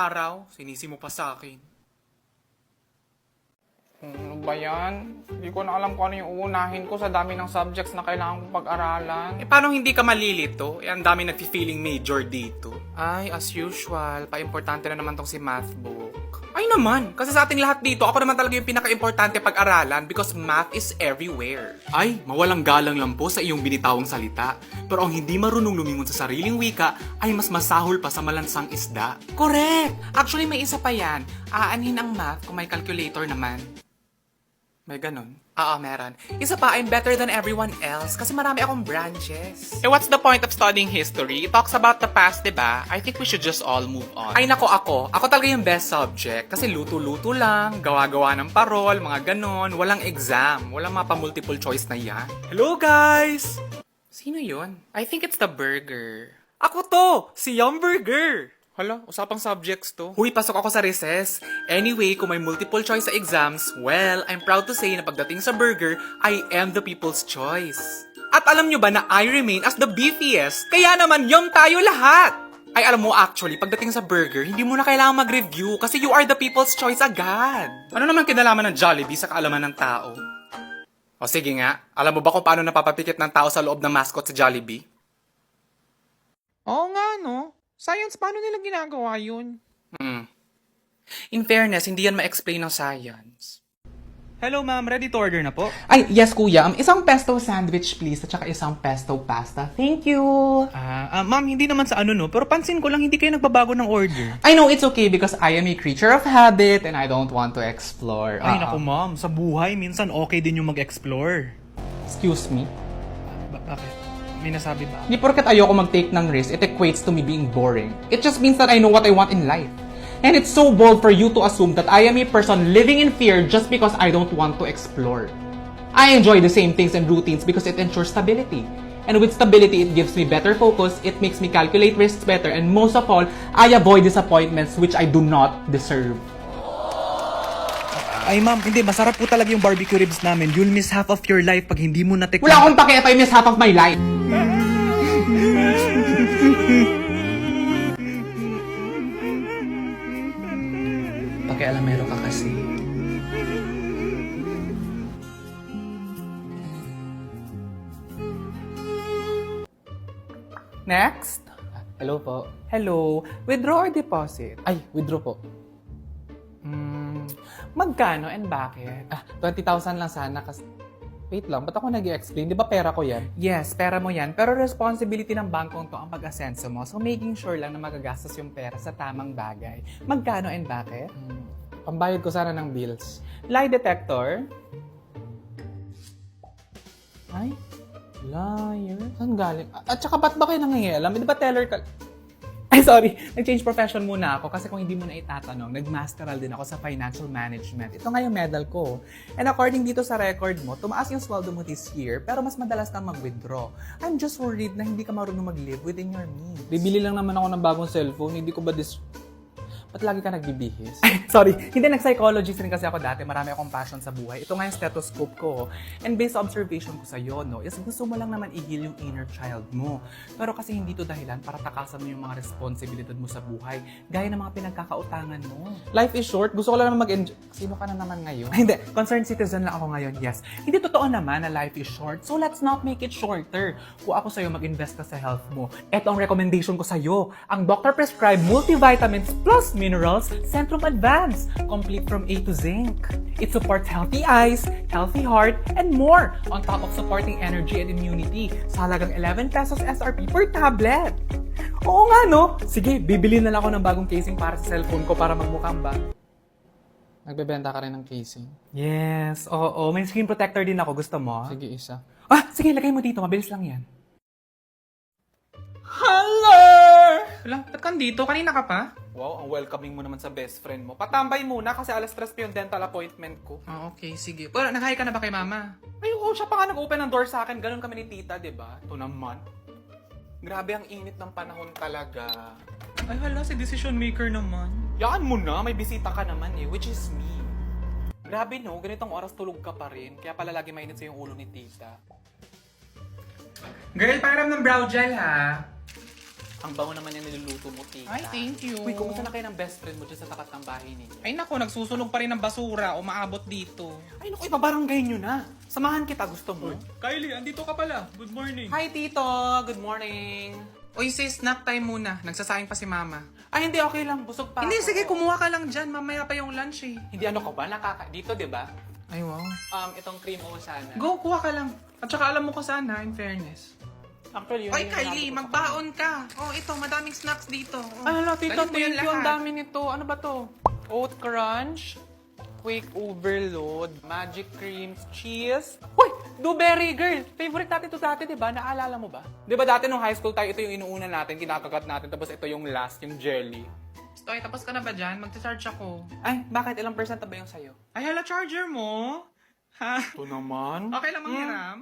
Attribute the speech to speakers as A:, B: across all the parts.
A: Araw, sinisi mo pa sa akin. Ano ba yan? Hindi ko na alam kung ano yung uunahin ko sa dami ng subjects na kailangan kong pag-aralan. Paano hindi ka malilito? Ang dami nagfi-feeling major dito. Ay, as usual, pa-importante na naman tong si math book. Ay naman, kasi sa ating lahat dito, ako naman talaga yung pinaka-importante pag-aralan because math is everywhere. Ay, mawalang galang lang po sa iyong binitawang salita. Pero ang hindi marunong lumingon sa sariling wika ay mas masahol pa sa malansang isda. Correct! Actually, may isa pa yan. Aanhin ang math kung may calculator naman. May ganon? Oo, meron. Isa pa, I'm better than everyone else kasi marami akong branches. What's the point of studying history? It talks about the past, diba? I think we should just all move on. Ay nako, ako talaga yung best subject kasi luto-luto lang, gawa-gawa ng parol, mga ganon, walang exam, walang mapa multiple choice na yan. Hello guys! Sino yun? I think it's the burger. Ako to! Si Yum Burger! Hala, usapang subjects to. Huy, pasok ako sa recess. Anyway, kung may multiple choice sa exams, well, I'm proud to say na pagdating sa burger, I am the people's choice. At alam nyo ba na I remain as the beefiest? Kaya naman, yum tayo lahat! Ay, alam mo actually, pagdating sa burger, hindi mo na kailangan mag-review kasi you are the people's choice agad. Ano naman kinalaman ng Jollibee sa kaalaman ng tao? O sige nga, alam mo ba kung paano napapapikit ng tao sa loob ng mascot sa Jollibee? Oo nga, no? Science, paano nila ginagawa yun? In fairness, hindi yan ma-explain ng science.
B: Hello ma'am, ready to order na po?
A: Ay, yes kuya. Isang pesto sandwich please, at saka isang pesto pasta. Thank you!
B: Ma'am, hindi naman sa ano no, pero pansin ko lang hindi kayo nagbabago ng order.
A: I know it's okay because I am a creature of habit and I don't want to explore.
B: Ay naku ma'am, sa buhay minsan okay din yung mag-explore.
A: Excuse me?
B: Bakit? May nasabi ba?
A: Di porket ayoko mag-take ng risk, it equates to me being boring. It just means that I know what I want in life. And it's so bold for you to assume that I am a person living in fear just because I don't want to explore. I enjoy the same things and routines because it ensures stability. And with stability, it gives me better focus, it makes me calculate risks better, and most of all, I avoid disappointments which I do not deserve.
B: Ay ma'am, hindi, masarap po talaga yung barbecue ribs namin. You'll miss half of your life pag hindi mo natikman.
A: Wala akong pake if I miss half of my life. Pakialamero ka kasi. Next.
C: Hello po.
A: Hello. Withdraw or deposit?
C: Ay, withdraw po.
A: Magkano and bakit?
C: 20,000 lang sana kasi... Wait lang, ba't ako nag-i-explain? Di ba pera ko yan?
A: Yes, pera mo yan. Pero responsibility ng bangkong to ang pag-asenso mo. So making sure lang na magagastos yung pera sa tamang bagay. Magkano and bakit?
C: Pambayad ko sana ng bills.
A: Lie detector? Ay, liar.
C: Saan galing? At saka ba't ba kayo nangingialam? Di ba teller ka...
A: Ay, sorry. Nag-change profession muna ako kasi kung hindi mo na itatanong, nag-masteral din ako sa financial management. Ito nga yung medal ko. And according dito sa record mo, tumaas yung sweldo mo this year, pero mas madalas kang mag-withdraw. I'm just worried na hindi ka marunong mag-live within your means.
C: Bibili lang naman ako ng bagong cellphone. Hindi ko ba Ba't lagi ka nagbibihis?
A: Sorry, hindi, nag-psychologist rin kasi ako dati. Marami akong passion sa buhay. Ito nga yung stethoscope ko. And based sa observation ko sa'yo, no, is gusto mo lang naman i-heal yung inner child mo. Pero kasi hindi to dahilan para takasan mo yung mga responsibilidad mo sa buhay. Gaya ng mga pinagkakautangan mo.
C: Life is short. Gusto ko lang naman mag-enjoy. Sino ka na naman ngayon?
A: Hindi, concerned citizen lang ako ngayon, yes. Hindi totoo naman na life is short, so let's not make it shorter. Kung ako sa'yo, mag-invest ka sa health mo. Ito ang recommendation ko sa'yo. Ang doctor prescribed multivitamins plus minerals, Centrum Advance, complete from A to zinc. It supports healthy eyes, healthy heart, and more, on top of supporting energy and immunity sa halagang 11 pesos SRP per tablet. Oo nga, no? Sige, bibili na lang ako ng bagong casing para sa cellphone ko para magmukhang ba.
C: Nagbebenta ka rin ng casing.
A: Yes, oo. May screen protector din ako. Gusto mo?
C: Sige, isa.
A: Sige, lagay mo dito. Mabilis lang yan. Hello! Wala, ba't ka dito? Kanina ka pa?
C: Wow, ang welcoming mo naman sa best friend mo. Patambay muna kasi alas 3 pa yung dental appointment ko.
A: Okay, sige. Pero nag-hi ka na ba kay mama?
C: Ay, oo, siya pa nga nag-open ng door sa akin. Ganun kami ni tita, di ba? Ito naman. Grabe ang init ng panahon talaga.
A: Ay, hala, si decision maker naman.
C: Yaan mo na, may bisita ka naman which is me. Grabe no, ganitong oras tulog ka pa rin. Kaya pala lagi mainit sa yung ulo ni tita.
A: Girl, pakiram ng brow gel, ha?
C: Ang bango naman yung niluluto mo, tita.
A: Ay, thank you.
C: Uy, kumusta na kayo ng best friend mo dyan sa tapat ng bahay ninyo?
A: Ay nako, nagsusunog pa rin ng basura. Umaabot dito.
C: Ay, naku, ibabarangay nyo na. Samahan kita, gusto mo?
A: Kylie, andito ka pala. Good morning.
C: Hi, Tito. Good morning.
A: Uy sis, snack time muna. Nagsasaing pa si mama.
C: Ay, hindi, okay lang. Busog pa
A: Hindi,
C: ako.
A: sige, kumuha ka lang dyan. Mamaya pa yung lunch eh.
C: Hindi, ano ka ba? Dito, di ba?
A: Ay, wow.
C: Itong cream o sana.
A: Go, kuha ka lang. At saka alam mo ko sana, in fairness.
C: Actually, yun
A: Oy,
C: yung
A: Kylie,
C: hinahanap ko.
A: magbaon ka. Oh, ito, madaming snacks dito. Oh.
C: Ano, Tito,
A: Dalhin mo yun
C: thank you. Ang
A: lahat.
C: dami nito. Ano ba to? Oat Crunch, Quick Overload, Magic Creams, Cheese. Uy! Blueberry Girl! Favorite natin ito dati, di ba? Naalala mo ba? Di ba dati nung high school tayo, ito yung inuuna natin, kinakagat natin, tapos ito yung last, yung jelly.
A: Stoy, tapos ka na ba dyan? Magcha-charge ako.
C: Ay, bakit? Ilang percent na ba yung sa'yo?
A: Ay, hala, charger mo? Ha?
C: Ito naman.
A: Okay lang manghiram?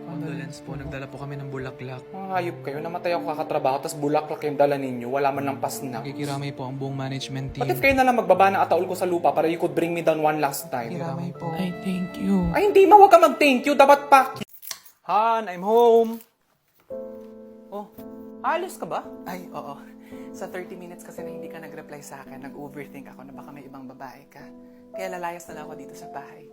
B: Condolence po, nagdala po kami ng bulaklak.
C: Mga hayop kayo, namatay ako kakatrabaho, tapos bulaklak yung dala ninyo, wala man lang pasnak.
B: Nakikiramay po ang buong management team.
C: What if kayo na lang magbaba ng ataol ko sa lupa para you could bring me down one last time?
B: Nakikiramay po.
A: Ay, thank you.
C: Ay, hindi, mawag ka mag-thank you. Dapat pa. Han, I'm home. Oh, alis ka ba? Ay, oo. Sa 30 minutes kasi na hindi ka nag-reply sa akin, nag-overthink ako na baka may ibang babae ka. Kaya lalayas na lang ako dito sa bahay.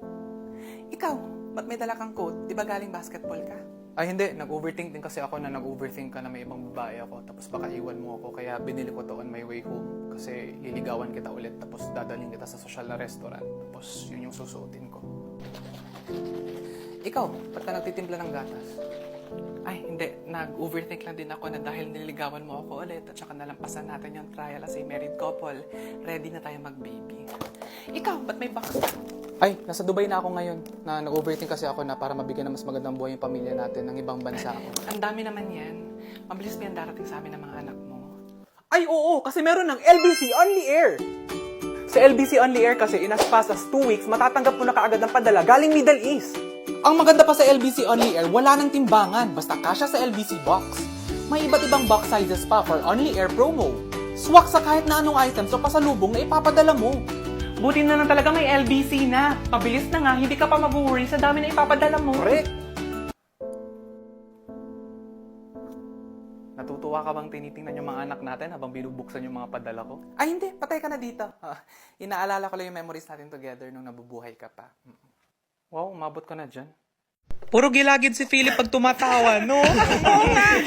C: Ikaw, ba't may dala kang coat? Di ba galing basketball ka? Ay, hindi. Nag-overthink din kasi ako na nag-overthink ka na may ibang babae ako. Tapos baka iwan mo ako. Kaya binili ko to on my way home. Kasi liligawan kita ulit. Tapos dadalhin kita sa social na restaurant. Tapos yun yung susuotin ko. Ikaw, ba't ka nagtitimpla ng gatas? Ay, hindi. Nag-overthink lang din ako na dahil nililigawan mo ako ulit at saka nalampasan natin yung trial as a married couple, ready na tayo mag-baby. Ikaw, ba't may box ka? Ay, nasa Dubai na ako ngayon. Na nag-overthink kasi ako na para mabigyan ng mas magandang buhay yung pamilya natin ng ibang bansa ako. Ang dami naman yan. Mabilis pa yan darating sa amin ng mga anak mo. Ay, oo! Kasi meron ng LBC Only Air! Sa LBC Only Air kasi, in as fast as 2 weeks, matatanggap mo na kaagad ng padala galing Middle East. Ang maganda pa sa LBC Only Air, wala nang timbangan, basta kasya sa LBC box. May iba't ibang box sizes pa for Only Air promo. Swak sa kahit na anong items o pasalubong na ipapadala mo. Buti na lang talaga may LBC na. Pabilis na nga, hindi ka pa mag-worry sa dami na ipapadala mo. Correct. Natutuwa ka bang tinitingnan yung mga anak natin habang binubuksan yung mga padala ko? Ay, hindi. Patay ka na dito. Inaalala ko lang yung memories natin together nung nabubuhay ka pa. Wow, umabot ka na dyan.
B: Puro gilagid si Philip pag tumatawa, no?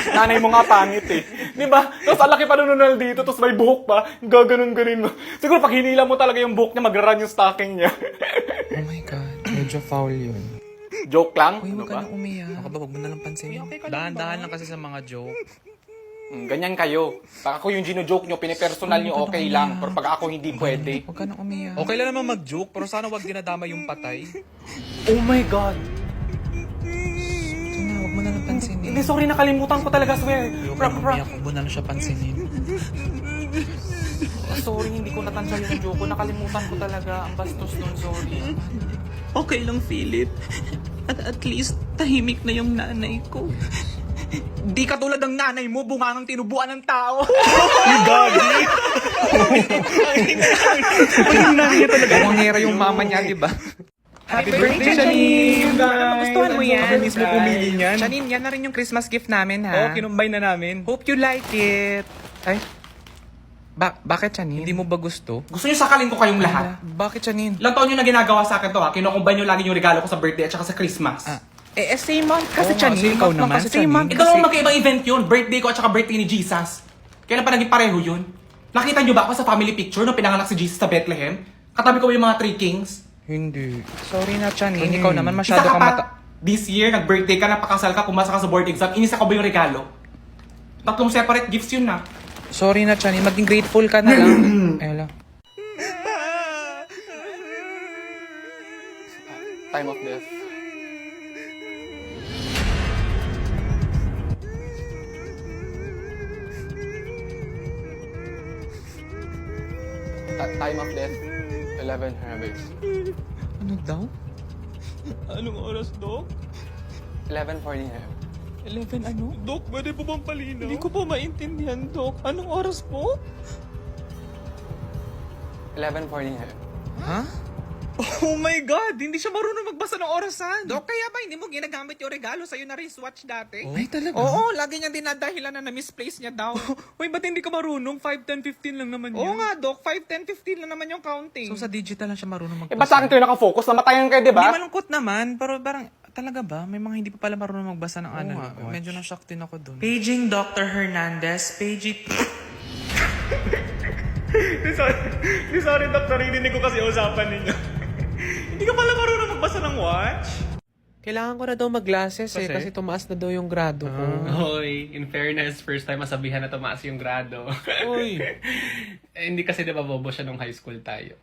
C: Nanay mo nga pangit eh. Di ba? Tapos alaki pa nununal dito, tapos may buhok pa. Gaganon-ganin mo. Siguro pag hinila mo talaga yung buhok niya, mag-run yung stocking niya.
B: Oh my God, medyo foul yun.
C: Joke lang?
B: Uy,
C: Ano
B: huwag ka
C: ba?
B: nang umiyak. Baka ba, huwag mo na lang pansinin.
A: okay ka lang
B: Dahan-dahan lang kasi sa mga joke.
C: Ganyan kayo. Pag ako yung gino-joke nyo, pinipersonal nyo, okay lang. Pero pag ako hindi pwede.
B: Huwag ka nang umiyak. Okay lang naman mag-joke, pero sana huwag dinadama yung patay.
C: Oh my God!
B: Sana, huwag mo na lang pansinin.
C: Hindi, sorry, nakalimutan ko talaga, swear.
B: Huwag ka nang umiyak, huwag mo na lang siya pansinin.
C: Sorry, hindi ko natansya yung joke ko. Nakalimutan ko talaga. Ang bastos nun, sorry.
A: Okay lang, Philip. At least, tahimik na yung nanay ko. Di katulad ng nanay mo, bungangang tinubuan ng tao.
B: Yung gagi! Yung nanay niya talaga. Mangera yung mama niya, di ba?
A: Happy birthday, Janine!
B: Gustuhan mo yan?
A: Ako mismo pumili niyan. Janine, yan na rin yung Christmas gift namin, ha?
B: Oo, kinumbay na namin.
A: Hope you like it. Ay, bakit, Janine?
B: Hindi mo ba gusto?
C: Gusto nyo sakalin ko kayong lahat?
A: Bakit, Janine?
C: Ilang taon nyo na ginagawa sa akin to, ha? Kinukumbay nyo lagi yung regalo ko sa birthday at saka sa Christmas.
A: Same month kasi,
B: Oo nga,
A: Janine.
B: ikaw
A: Month
B: naman,
A: kasi same
B: Janine.
A: month
C: Ito
A: kasi.
C: naman magkaibang event yun. Birthday ko at saka birthday ni Jesus. Kailan pa naging pareho yun? Nakita nyo ba ako sa family picture nung pinanganak si Jesus sa Bethlehem? Katabi ko yung mga three kings.
B: Hindi.
A: Sorry na, Janine. Ikaw naman
C: Isa
A: masyado
C: ka
A: kang
C: pa.
A: mata...
C: This year, nag-birthday ka, napakasal ka, pumasa ka sa board exam, inisa ko ba yung regalo? 3 separate gifts yun na.
A: Sorry na, Janine. Maging grateful ka na lang. Ayala.
C: Time of death. Time of death, 11 habits.
B: Ano daw?
A: Anong oras, Dok?
C: 11:40 a.m.
A: 11 ano?
B: Dok, pwede po bang palinaw?
A: Hindi ko po maintindihan, Dok. Anong oras po?
C: 11:40 a.m.
A: Ha? Oh my God! Hindi siya marunong magbasa ng orasan. Dok, kaya ba hindi mo ginagamit yung regalo sa'yo na wristwatch dati?
B: Ay, talaga?
A: Oo, lagi niya dinadahilan na na-misplace niya daw.
B: Uy, ba't hindi ka marunong? 5, 10, 15 lang naman
A: Oo nga, Dok. 5, 10, 15 lang naman yung counting.
B: So, sa digital lang siya marunong magbasa.
C: Eh, ba't sa akin kayo nakafocus? Namatayan kayo, di
B: Hindi
C: ba?
B: malungkot naman, pero parang, talaga ba? May mga hindi pa pala marunong magbasa ng analog watch.
A: Medyo na-shock din ako dun.
B: Paging Dr. Hernandez, paging...
A: Sorry, Dok. Narinig ko kasi usapan ninyo. Hindi ka pala marunong magbasa ng watch?
C: Kailangan ko na daw mag-glasses kasi tumaas na daw yung grado ko.
D: Hoy, in fairness, first time masabihan na tumaas yung grado.
C: Uy.
D: Eh, hindi kasi diba bobo siya nung high school tayo.